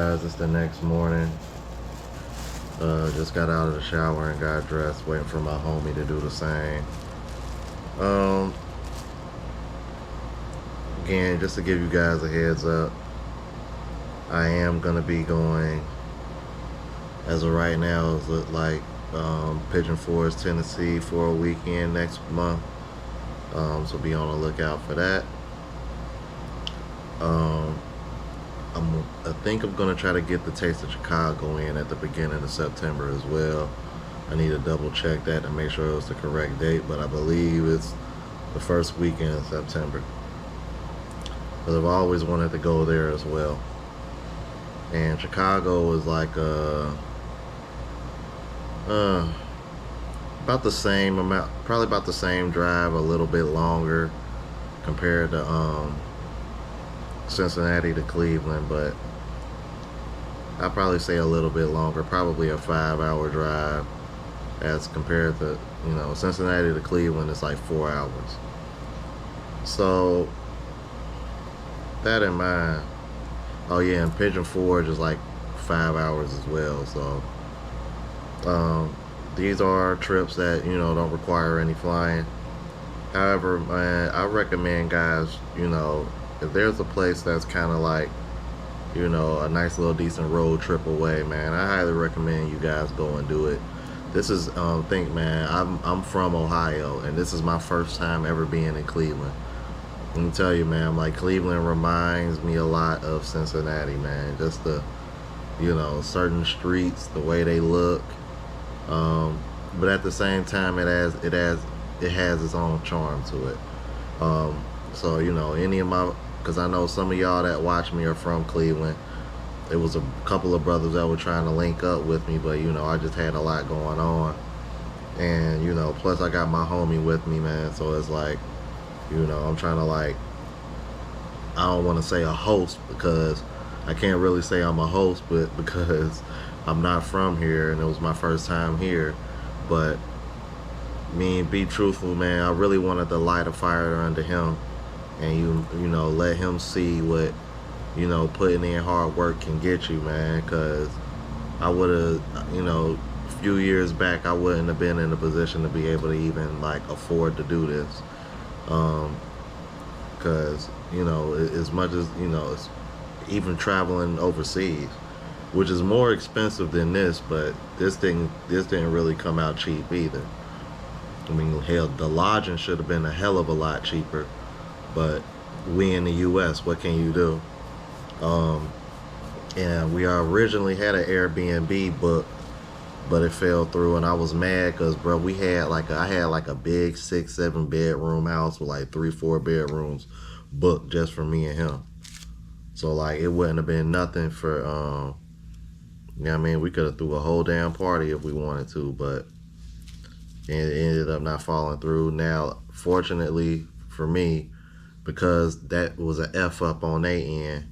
guys, it's the next morning. Just got out of the shower and got dressed, waiting for my homie to do the same. Um, Again, just to give you guys a heads up, I am gonna be going, as of right now, it's look like Pigeon Forest, Tennessee for a weekend next month. So be on the lookout for that. Um, I think I'm gonna try to get the Taste of Chicago in at the beginning of September as well. I need to double check that to make sure it's the correct date, but I believe it's the first weekend in September. Because I've always wanted to go there as well. And Chicago is like about the same amount, probably about the same drive, a little bit longer compared to Cincinnati to Cleveland, but I'd probably say a little bit longer, probably a 5-hour drive as compared to, Cincinnati to Cleveland is like 4 hours. So, that in mind, oh yeah, and Pigeon Forge is like 5 hours as well, so these are trips that, don't require any flying. However, man, I recommend guys, if there's a place that's kind of like, a nice little decent road trip away, man, I highly recommend you guys go and do it. This is, man, I'm from Ohio, and this is my first time ever being in Cleveland. Let me tell you, man, like Cleveland reminds me a lot of Cincinnati, man. Just the, certain streets, the way they look. But at the same time, it has its own charm to it. So any of my, because I know some of y'all that watch me are from Cleveland. It was a couple of brothers that were trying to link up with me, but I just had a lot going on, and plus I got my homie with me, man. So it's like, I'm trying to like, I don't want to say a host because I can't really say I'm a host, but because I'm not from here and it was my first time here. But be truthful, man, I really wanted to light a fire under him and let him see what putting in hard work can get you, man. Because I would have, a few years back, I wouldn't have been in a position to be able to even like afford to do this. Because as much as it's even traveling overseas, which is more expensive than this, but this didn't really come out cheap either. I mean, hell, the lodging should have been a hell of a lot cheaper, but we in the U.S., what can you do? And we originally had an Airbnb booked, but it fell through, and I was mad because, bro, I had like a big 6-7 bedroom house with like 3-4 bedrooms booked just for me and him. So like it wouldn't have been nothing for we could have threw a whole damn party if we wanted to, but it ended up not falling through. Now, fortunately for me, because that was an F up on their end,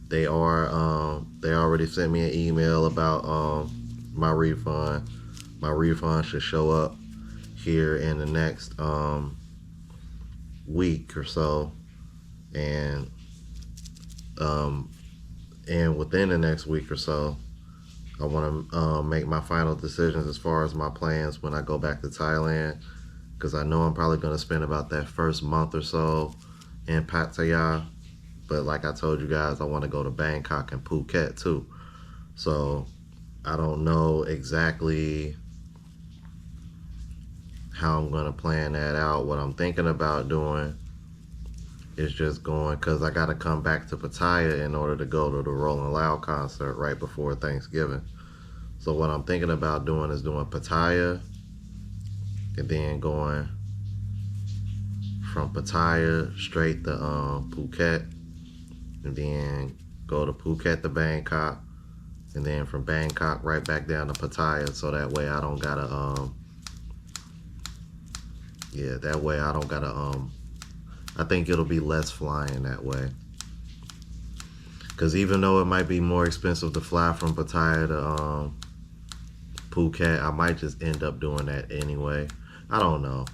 they already sent me an email about my refund. My refund should show up here in the next week or so, and within the next week or so, I want to make my final decisions as far as my plans when I go back to Thailand, because I know I'm probably going to spend about that first month or so in Pattaya. But like I told you guys, I want to go to Bangkok and Phuket too. So I don't know exactly how I'm going to plan that out. What I'm thinking about doing is just going, because I got to come back to Pattaya in order to go to the Rolling Loud concert right before Thanksgiving. So what I'm thinking about doing is doing Pattaya and then going from Pattaya straight to Phuket, and then go to Phuket to Bangkok, and then from Bangkok right back down to Pattaya, so that way I don't gotta I think it'll be less flying that way. Because even though it might be more expensive to fly from Pattaya to Phuket, I might just end up doing that anyway. I don't know.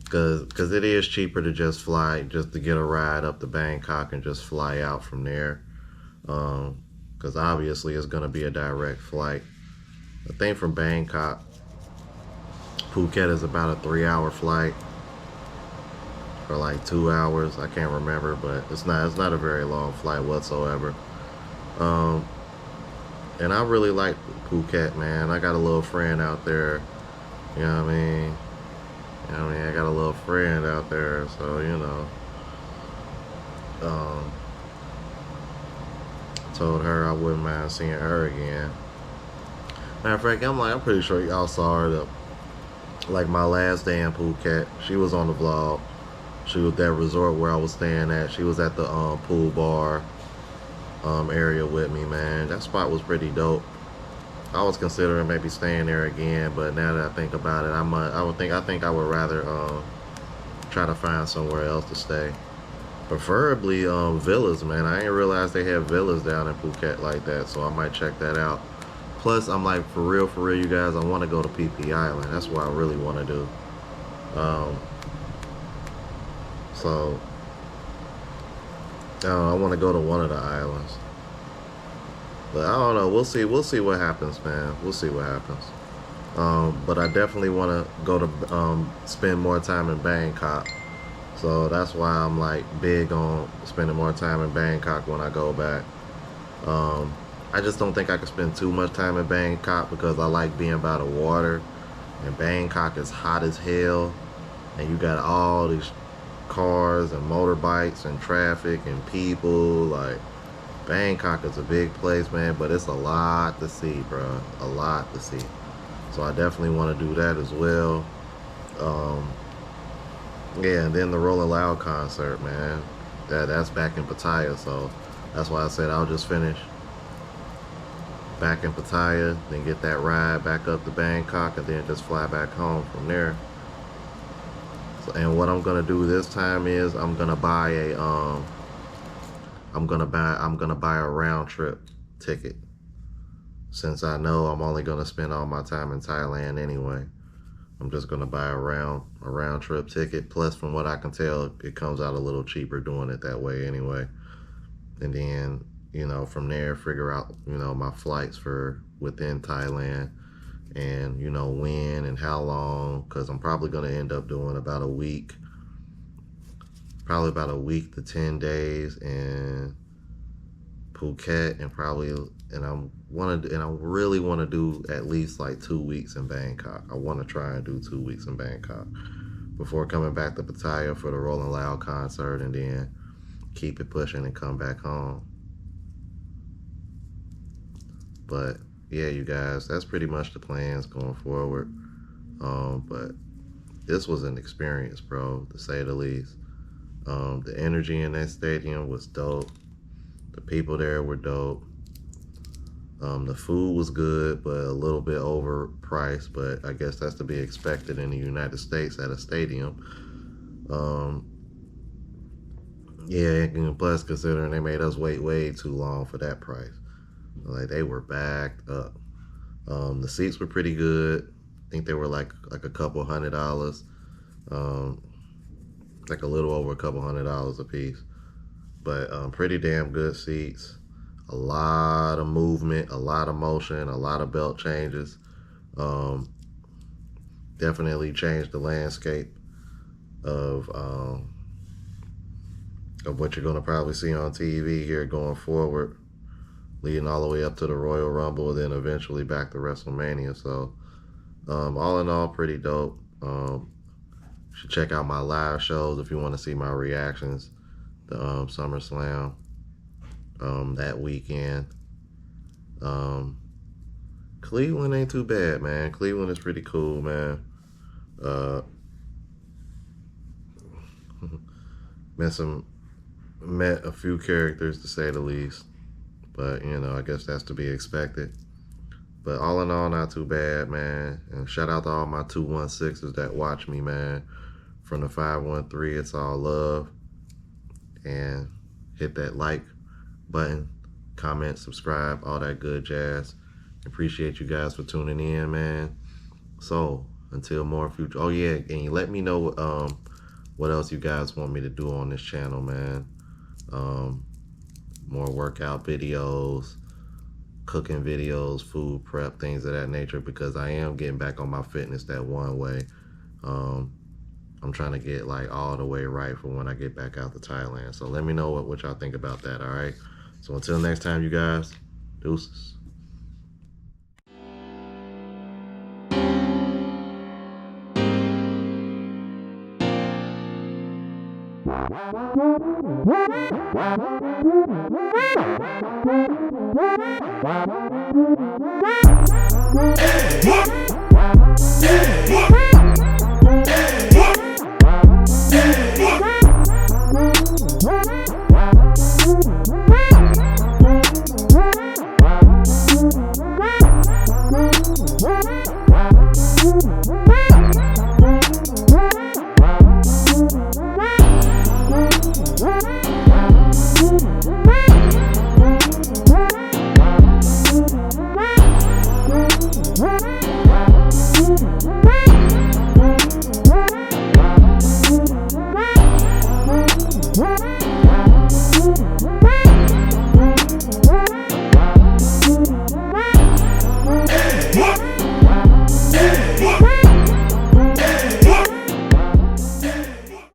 Because it is cheaper to just fly, just to get a ride up to Bangkok and just fly out from there. because obviously it's going to be a direct flight. I think from Bangkok, Phuket is about a 3-hour flight, or like 2 hours. I can't remember, but it's not a very long flight whatsoever. Um, and I really like Phuket, man. I got a little friend out there. You know what I mean? You know what I mean? I got a little friend out there, so um, told her I wouldn't mind seeing her again. Matter of fact, I'm pretty sure y'all saw her like my last day in Phuket. She was on the vlog. She was at that resort where I was staying at. She was at the pool bar area with me, man. That spot was pretty dope. I was considering maybe staying there again, but now that I think about it, I think I would rather try to find somewhere else to stay. Preferably villas, man. I didn't realize they had villas down in Phuket like that, so I might check that out. Plus, I'm like, for real, you guys, I want to go to PP Island. That's what I really want to do. So, I want to go to one of the islands. But I don't know. We'll see. We'll see what happens, man. We'll see what happens. But I definitely want to go to spend more time in Bangkok. So that's why I'm like big on spending more time in Bangkok when I go back. I just don't think I can spend too much time in Bangkok because I like being by the water. And Bangkok is hot as hell. And you got all these cars and motorbikes and traffic and people. Like, Bangkok is a big place, man, but it's a lot to see, bro. A lot to see. So I definitely want to do that as well. Yeah, and then the Rolling Loud concert, man. That's back in Pattaya, so that's why I said I'll just finish back in Pattaya, then get that ride back up to Bangkok, and then just fly back home from there. So, and what I'm gonna do this time is I'm gonna buy a round trip ticket, since I know I'm only gonna spend all my time in Thailand anyway. I'm just gonna buy a round trip ticket. Plus, from what I can tell, it comes out a little cheaper doing it that way anyway. And then, from there, figure out, my flights for within Thailand, and, when and how long, because I'm probably going to end up doing about a week to 10 days in Phuket, and I really want to do at least like 2 weeks in Bangkok. I want to try and do 2 weeks in Bangkok before coming back to Pattaya for the Rolling Loud concert, and then keep it pushing and come back home. But yeah, you guys, that's pretty much the plans going forward. But this was an experience, bro, to say the least. The energy in that stadium was dope. The people there were dope. The food was good, but a little bit overpriced, but I guess that's to be expected in the United States at a stadium. Yeah, and plus considering they made us wait way too long for that price. Like, they were backed up. The seats were pretty good. I think they were like a couple $100. Like a little over a couple $100 a piece. But pretty damn good seats. A lot of movement, a lot of motion, a lot of belt changes. Definitely changed the landscape of what you're gonna probably see on TV here going forward, leading all the way up to the Royal Rumble, and then eventually back to WrestleMania. So all in all, pretty dope. You should check out my live shows if you want to see my reactions to SummerSlam that weekend. Cleveland ain't too bad, man. Cleveland is pretty cool, man. Met a few characters, to say the least, but I guess that's to be expected. But all in all, not too bad, man. And shout out to all my 216s that watch me, man. From the 513, it's all love. And hit that like button, comment, subscribe, all that good jazz. Appreciate you guys for tuning in, man. So until more future. Oh yeah, and you let me know what else you guys want me to do on this channel, man. More workout videos, cooking videos, food prep, things of that nature, because I am getting back on my fitness that one way. I'm trying to get like all the way right for when I get back out to Thailand. So let me know what y'all think about that, all right? So until next time, you guys, deuces. What?